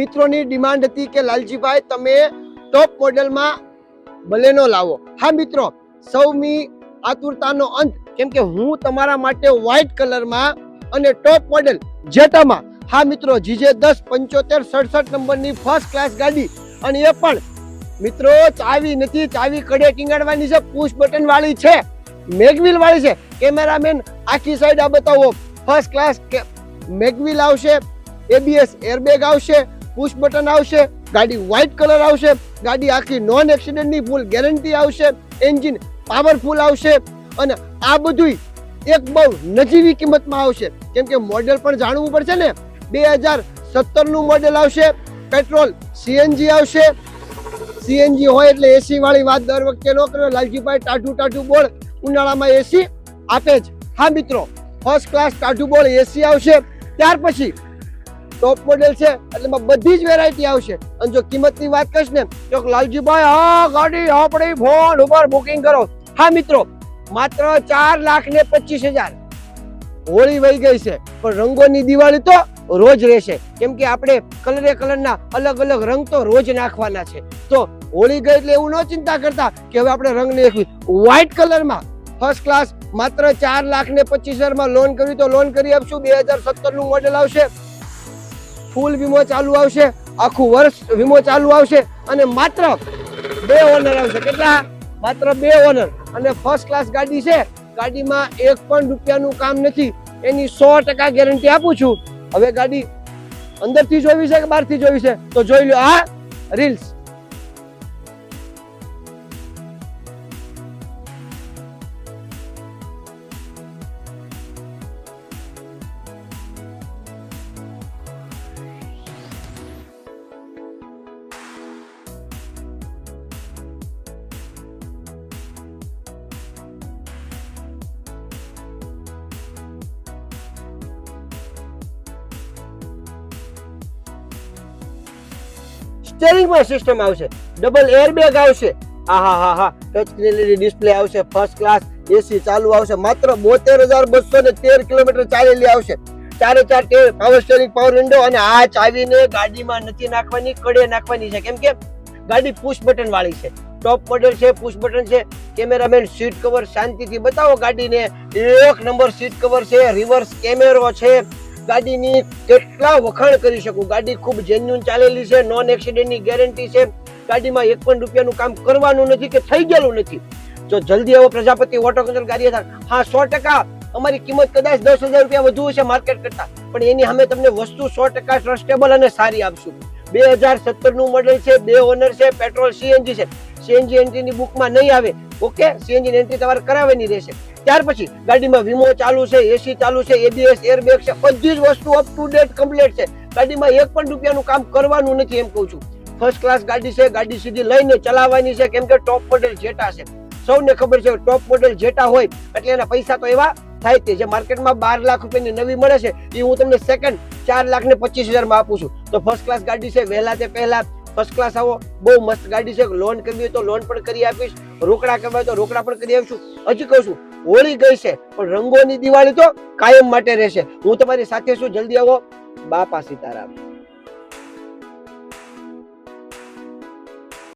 મિત્રોની ડિમાન્ડ હતી કે લાલજીભાઈ તમે ટોપ મોડેલમાં બલેનો લાવો। હા મિત્રો, સૌની આતુરતાનો અંત, કેમ કે હું તમારા માટે વ્હાઇટ કલરમાં અને ટોપ મોડેલ જેટામાં, હા મિત્રો GJ10 75 67 નંબરની ફર્સ્ટ ક્લાસ ગાડી, અને એ પણ મિત્રો ચાવી નથી, ચાવી કડે ટીંગાડવાની છે, પુશ બટન વાળી છે, મેગવિલ વાળી છે। કેમેરામેન આખી સાઈડ આ બતાવો, ફર્સ્ટ ક્લાસ મેગવિલ આવશે, ABS એરબેગ આવશે, પુશ બટન આવશે, ગાડી વ્હાઇટ કલર આવશે, ગાડી આખી નોન એક્સિડન્ટની ફૂલ ગેરંટી આવશે, એન્જિન પાવરફુલ આવશે, અને આ બધું એક બહુ નજીવી કિંમતમાં આવશે, કેમ કે મોડેલ પણ જાણવું પડશે ને। 2017 નું મોડેલ આવશે, પેટ્રોલ CNG આવશે। CNG હોય એટલે એસી વાળી વાત દર વખતે ન કરો લાલજીભાઈ, ટાઢું બોલ ઉનાળામાં એસી આપે જ। હા મિત્રો, ફર્સ્ટ ક્લાસ ટાઢું બોલ એસી આવશે। ત્યાર પછી ટોપ મોડેલ છે એટલે બધી જ વેરાયટી આવશે। અને જો કિંમતની વાત કરીશ ને તો લાલજીભાઈ હા ગાડી આપણી ફોન ઉપર બુકિંગ કરો। હા મિત્રો, માત્ર 4,25,000। હોળી વહી ગઈ છે પણ રંગોની દિવાળી તો રોજ રહેશે, કેમ કે આપણે કલરના અલગ અલગ રંગ તો રોજ નાખવાના છે। તો હોળી ગઈ એટલે એવું ન ચિંતા કરતા કે હવે આપણે રંગ નાખવી। વ્હાઇટ કલરમાં ફર્સ્ટ ક્લાસ માત્ર 4,25,000 લોન કરવી તો લોન કરી આપશું। 2017 નું મોડેલ આવશે, ફૂલ વીમો ચાલુ આવશે, આખું વર્ષ વીમો ચાલુ આવશે, અને માત્ર 2 ઓનર આવશે। કેટલા? માત્ર 2 ઓનર। અને ફર્સ્ટ ક્લાસ ગાડી છે, ગાડીમાં એક પણ રૂપિયાનું કામ નથી, એની 100% ગેરંટી આપું છું। હવે ગાડી અંદરથી જોવી છે કે બહારથી જોવી છે તો જોઈ લો આ રીલ્સ। સ્ટીયરિંગમાં સિસ્ટમ આવશે, ડબલ એરબેગ આવશે, આહાહા, ટચ સ્ક્રીન LED ડિસ્પ્લે આવશે, ફર્સ્ટ ક્લાસ એસી ચાલુ આવશે, માત્ર 72,213 કિલોમીટર ચાલેલી આવશે। 4x4 tyre, power steering, power window, અને આ ચાવીને ગાડીમાં નથી નાખવાની, કડે નાખવાની છે, કેમ કે ગાડી પુશ બટન વાળી છે, ટોપ મોડેલ છે, પુશ બટન છે। કેમેરામેન સીટ કવર શાંતિથી બતાવો ગાડીને, 1 નંબર સીટ કવર છે, રિવર્સ કેમેરો છે, ગાડીની કેટલા વખાણ કરી શકું। ગાડી ખૂબ જેન્યુન ચાલેલી છે, નોન એક્સિડન્ટની ગેરંટી છે, ગાડીમાં એક પણ રૂપિયાનું કામ કરવાનું નથી કે થઈ ગયેલું નથી। જો જલ્દી આવો પ્રજાપતિ ઓટો કન્સલ્ટ ગાડી। હા 100% અમારી કિંમત કદાચ 10,000 રૂપિયા વધુ હશે માર્કેટ કરતા, પણ એની અમે તમને વસ્તુ 100% ટ્રસ્ટેબલ અને સારી આપશું। 2017 નું મોડેલ છે, 2 ઓનર છે, પેટ્રોલ CNG છે, CNG એન્ટ્રીની બુકમાં નહીં આવે, ઓકે, CNG એન્ટ્રી તમારે કરાવવાની રહેશે। ત્યાર પછી ગાડીમાં વીમો ચાલુ છે, એસી ચાલુ છે, ABS એરબેગ છે, બધી જ વસ્તુ અપ ટુ ડેટ કમ્પ્લીટ છે, ગાડીમાં એક પણ રૂપિયાનું કામ કરવાનું નથી એમ કહું છું। ફર્સ્ટ ક્લાસ ગાડી છે, ગાડી સીધી લઈને ચલાવવાની છે, કેમ કે ટોપ મોડેલ જેટા છે, સૌને ખબર છે ટોપ મોડેલ જેટા હોય એટલે એના પૈસા તો એવા થાય તે જે માર્કેટમાં 12 લાખ રૂપિયાની નવી મળે છે એ હું તમને સેકન્ડ 4,25,000 માં આપું છું। તો ફર્સ્ટ ક્લાસ ગાડી છે, વહેલા તે પહેલા ફર્સ્ટ ક્લાસ આવો, બહુ મસ્ત ગાડી છે। લોન કરવી હોય તો લોન પણ કરી આપીશ, રોકડા કરવા હોય તો રોકડા પણ કરી આપીશું। હજી કહું છું હોળી ગઈ છે પણ રંગોની દિવાળી તો કાયમ માટે રહેશે। હું તમારી સાથે છું, જલ્દી આવો। બાપા સીતારામ।